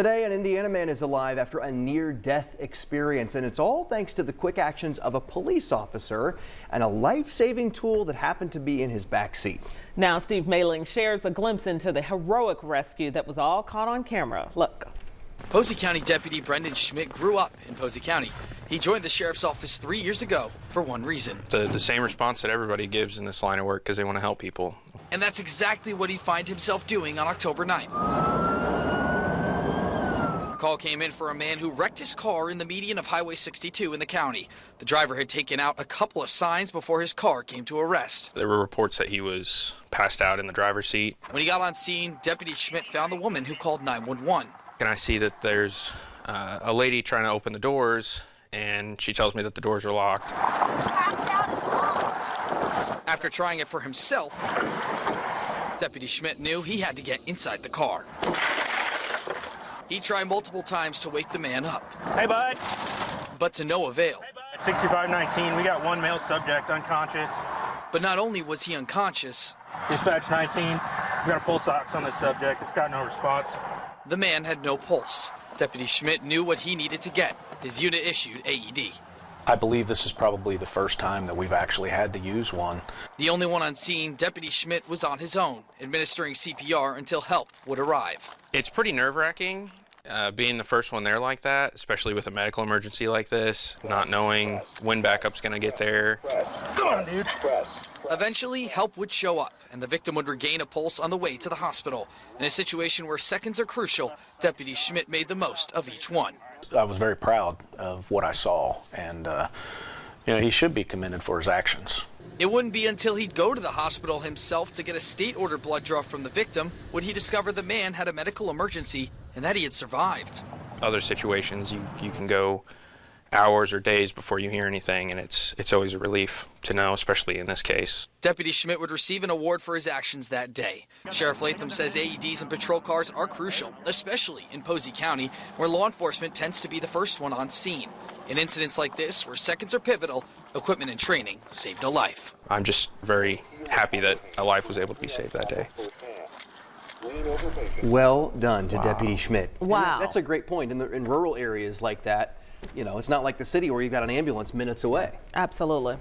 Today, an Indiana man is alive after a near-death experience, and it's all thanks to the quick actions of a police officer and a life-saving tool that happened to be in his backseat. Now, Steve Mailing shares a glimpse into the heroic rescue that was all caught on camera. Look. Posey County Deputy Brendan Schmidt grew up in Posey County. He joined the sheriff's office 3 years ago for one reason. The same response that everybody gives in this line of work, because they want to help people. And that's exactly what he'd find himself doing on October 9th. A call came in for a man who wrecked his car in the median of Highway 62 in the county. The driver had taken out a couple of signs before his car came to a rest. There were reports that he was passed out in the driver's seat. When he got on scene, Deputy Schmidt found the woman who called 911. And I see that there's a lady trying to open the doors, and she tells me that the doors are locked. After trying it for himself, Deputy Schmidt knew he had to get inside the car. He tried multiple times to wake the man up. Hey, bud. But to no avail. 6519, we got one male subject unconscious. But not only was he unconscious, Dispatch 19, we got a pulse ox on this subject. It's got no response. The man had no pulse. Deputy Schmidt knew what he needed to get, his unit-issued AED. I believe this is probably the first time that we've actually had to use one. The only one on scene, Deputy Schmidt was on his own, administering CPR until help would arrive. It's pretty nerve-wracking being the first one there like that, especially with a medical emergency like this, not knowing when backup's going to get there. Come on, dude. Eventually, help would show up, and the victim would regain a pulse on the way to the hospital. In a situation where seconds are crucial, Deputy Schmidt made the most of each one. I was very proud of what I saw, and he should be commended for his actions. It wouldn't be until he'd go to the hospital himself to get a state-ordered blood draw from the victim would he discover the man had a medical emergency and that he had survived. Other situations, you can go hours or days before you hear anything, and it's always a relief to know, especially in this case. Deputy Schmidt would receive an award for his actions that day. Sheriff Latham says AEDs and patrol cars are crucial, especially in Posey County, where law enforcement tends to be the first one on scene. In incidents like this, where seconds are pivotal, equipment and training saved a life. I'm just very happy that a life was able to be saved that day. Well done to Deputy Schmidt. Wow. And that's a great point. In rural areas like that, it's not like the city where you've got an ambulance minutes away. Absolutely.